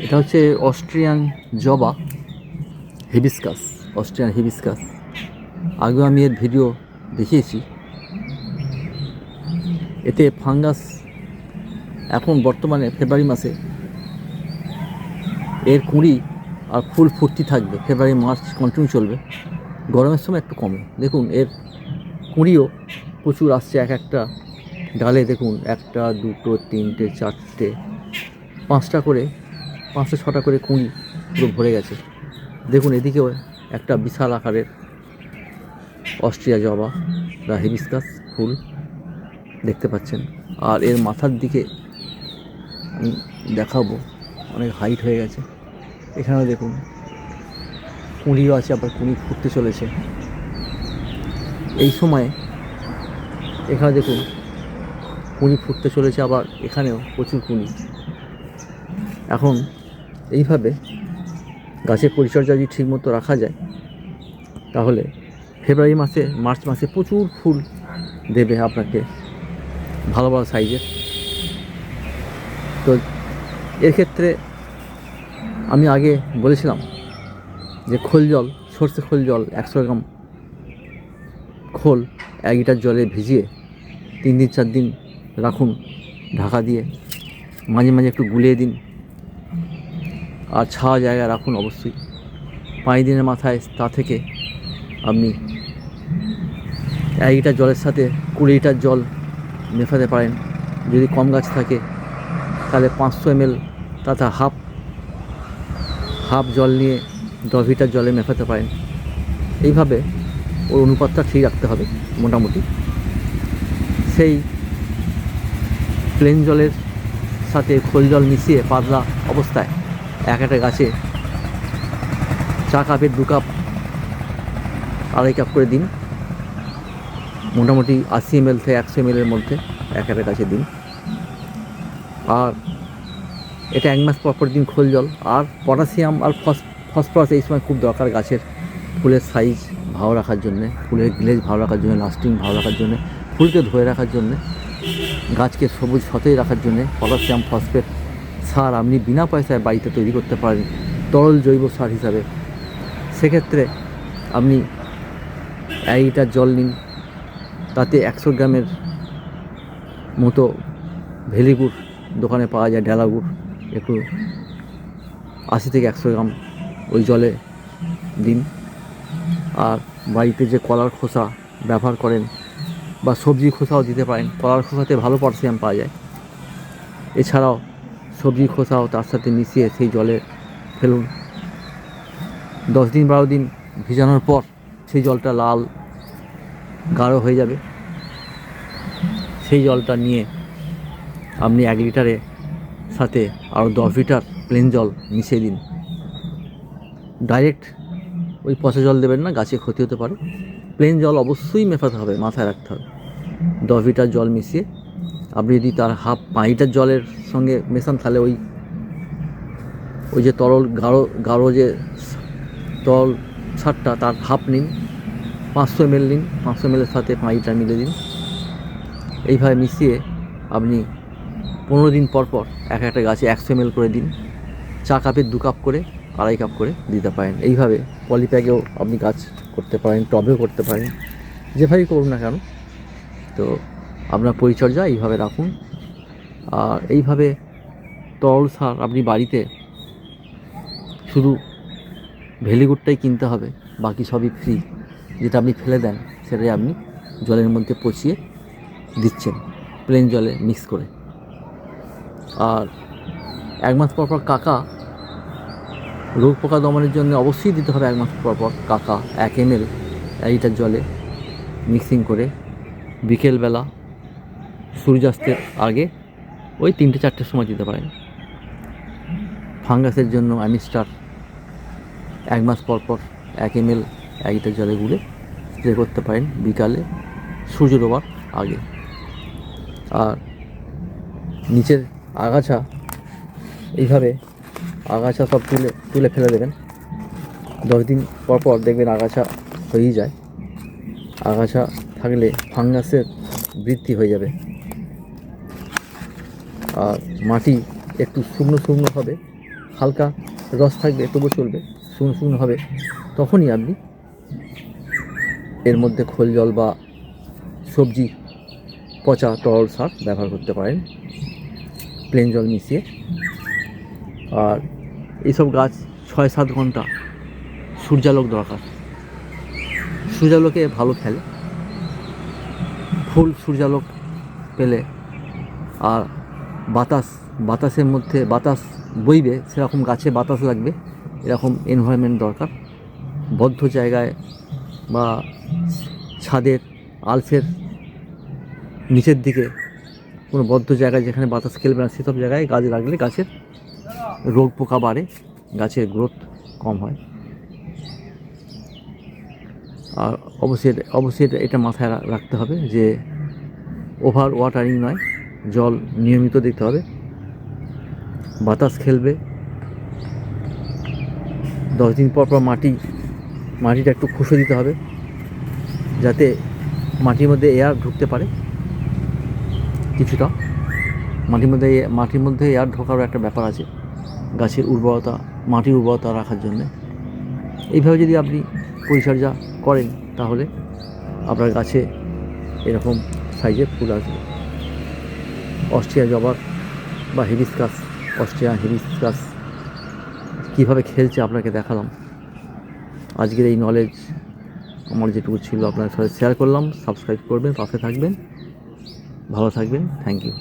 এটা হচ্ছে অস্ট্রিয়ান জবা হিবিস্কাস, অস্ট্রিয়ান হিবিস্কাস। আগেও আমি এর ভিডিও দেখিয়েছি। এতে ফাঙ্গাস এখন বর্তমানে ফেব্রুয়ারি মাসে এর কুঁড়ি আর ফুল ফুর্তি থাকবে, ফেব্রুয়ারি মার্চ কন্টিনিউ চলবে। গরমের সময় একটু কমে। দেখুন এর কুঁড়িও প্রচুর আসছে, এক একটা ডালে দেখুন 1টা 2টো 3টে 4টে 5টা করে, 5টা 6টা করে কুঁড়ি পুরো ভরে গেছে। দেখুন এদিকেও একটা বিশাল আকারের অস্ট্রিয়া জবা বা হিবিস্কাস ফুল দেখতে পাচ্ছেন। আর এর মাথার দিকে আমি দেখাবো, অনেক হাইট হয়ে গেছে। এখানেও দেখুন কুঁড়িও আছে, আবার কুঁড়ি ফুটতে চলেছে এই সময়ে। এখানে দেখুন কুঁড়ি ফুটতে চলেছে, আবার এখানেও প্রচুর কুঁড়ি। এখন এইভাবে গাছের পরিচর্যা যদি ঠিকমতো রাখা যায় তাহলে ফেব্রুয়ারি মাসে মার্চ মাসে প্রচুর ফুল দেবে আপনাকে, ভালো ভালো সাইজের। তো এর ক্ষেত্রে আমি আগে বলেছিলাম যে খোল জল, সর্ষে খোল জল 100 গ্রাম খোল 1 লিটার জলে ভিজিয়ে 3 দিন 4 দিন রাখুন ঢাকা দিয়ে, মাঝে মাঝে একটু গুলিয়ে দিন, আর ছাওয়া জায়গায় রাখুন অবশ্যই। 5 দিনের মাথায় তা থেকে আপনি 1 লিটার জলের সাথে 20 লিটার জল মেশাতে পারেন। যদি কম গাছ থাকে তাহলে 500 ml তথা হাফ জল নিয়ে 10 লিটার জলে মেশাতে পারেন। এইভাবে ওর অনুপাতটা ঠিক রাখতে হবে মোটামুটি। সেই প্লেন জলের সাথে খোল জল মিশিয়ে পাতলা অবস্থায় একটা গাছে 4 কাপের 2 কাপ 2.5 কাপ করে দিন। মোটামুটি 80 ml থেকে 100 ml মধ্যে একটা গাছে দিন। আর এটা 1 মাস পর দিন খোল জল। আর পটাশিয়াম আর ফসফরাস এই সময় খুব দরকার গাছের ফুলের সাইজ ভালো রাখার জন্যে, ফুলের গ্লেজ ভালো রাখার জন্য, লাস্টিং ভালো রাখার জন্যে, ফুলকে ধরে রাখার জন্যে, গাছকে সবুজ সতেজ রাখার জন্যে পটাশিয়াম ফসফেট সার আপনি বিনা পয়সায় বাড়িতে তৈরি করতে পারেন তরল জৈব সার হিসাবে। সেক্ষেত্রে আপনি 1 লিটার জল নিন, তাতে 100 গ্রামের মতো ভেলি গুড় দোকানে পাওয়া যায়, ডেলা গুড়, একটু 80 থেকে 100 গ্রাম ওই জলে দিন। আর বাড়িতে যে কলার খোসা ব্যবহার করেন বা সবজি খোসাও দিতে পারেন, কলার খোসাতে ভালো পটাশিয়াম পাওয়া যায়। এছাড়াও সবজি খোসাও তার সাথে মিশিয়ে সেই জলে ফেলুন। 10 দিন 12 দিন ভিজানোর পর সেই জলটা লাল গাঢ় হয়ে যাবে। সেই জলটা নিয়ে আপনি 1 লিটারের সাথে আরও 10 লিটার প্লেন জল মিশিয়ে দিন। ডাইরেক্ট ওই পচা জল দেবেন না, গাছে ক্ষতি হতে পারে। প্লেন জল অবশ্যই মেশাতে হবে, মাথায় রাখতে হবে। 10 লিটার জল মিশিয়ে আপনি যদি তার 5 লিটার জলের সঙ্গে মেশান তাহলে ওই যে তরল গাঢ় যে তরল সারটা তার হাফ নিন, 500 ml নিন, 500 ml এর সাথে 5 লিটার মিলে দিন। এইভাবে মিশিয়ে আপনি 15 দিন পর পর একটা গাছে 100 ml করে দিন। 4 কাপের 2 কাপ করে 2.5 কাপ করে দিতে পারেন। এইভাবে পলিপ্যাকেও আপনি গাছ করতে পারেন, টবেও করতে পারেন, যেভাবেই করুন না কেন। তো আপনার পরিচর্যা এইভাবে রাখুন। আর এইভাবে তরল সার আপনি বাড়িতে শুধু ভেলিগুড়টাই কিনতে হবে, বাকি সবই ফ্রি। যেটা আপনি ফেলে দেন সেটাই আপনি জলের মধ্যে পচিয়ে দিচ্ছেন প্লেন জলে মিক্স করে। আর 1 মাস পর পর কাকা, রোগ পোকা দমনের জন্য অবশ্যই দিতে হবে 1 মাস পর পর কাকা 1 ml 1 লিটার জলে মিক্সিং করে বিকেলবেলা সূর্যাস্তের আগে ওই 3টে 4টের সময় দিতে পারেন। ফাঙ্গাসের জন্য অ্যামিস্টার 1 মাস পর পর 1 ml 1 লিটার জলে গুলে স্প্রে করতে পারেন বিকালে সূর্য ডোবার আগে। আর নিচের আগাছা এইভাবে আগাছা সব তুলে ফেলে দেবেন। 10 দিন পর পর দেখবেন আগাছা হয়েই যায়। আগাছা থাকলে ফাঙ্গাসের বৃদ্ধি হয়ে যাবে। আর মাটি একটু শুকনো হবে, হালকা রস থাকবে তবু চলবে, শুকনো শুকনো হবে, তখনই আপনি এর মধ্যে খোল জল বা সবজি পচা তরল সার ব্যবহার করতে পারেন প্লেন জল মিশিয়ে। আর এইসব গাছ 6-7 ঘন্টা সূর্যালোক দরকার, সূর্যালোকে ভালো খেলে, ফুল সূর্যালোক পেলে আর বাতাসের মধ্যে বাতাস বইবে সেরকম গাছে বাতাস লাগবে, এরকম এনভায়রনমেন্ট দরকার। বদ্ধ জায়গায় বা ছাদের আলসের নিচের দিকে কোনো বদ্ধ জায়গায় যেখানে বাতাস খেলবে না সেসব জায়গায় গাছ লাগলে গাছের রোগ পোকা বাড়ে, গাছের গ্রোথ কম হয়। আর অবশ্যই এটা মাথায় রাখতে হবে যে ওভার ওয়াটারিং নয়, জল নিয়মিত দিতে হবে। বাতাস খেলবে, 10 দিন পর পর মাটিটা একটু খুশে দিতে হবে যাতে মাটির মধ্যে এয়ার ঢুকতে পারে কিছুটা। মাটির মধ্যে এয়ার ঢোকারও একটা ব্যাপার আছে গাছের মাটির উর্বরতা রাখার জন্যে। এইভাবে যদি আপনি পরিচর্যা করেন তাহলে আপনার গাছে এরকম সাইজের ফুল আসবে। অস্ট্রিয়া জবা বা অস্ট্রিয়া হিবিস্কাস কীভাবে খেলছে আপনাকে দেখালাম। আজকের এই নলেজ আমার যেটুকু ছিল আপনার সাথে শেয়ার করলাম। সাবস্ক্রাইব করবেন, পাশে থাকবেন, ভালো থাকবেন। Thank you.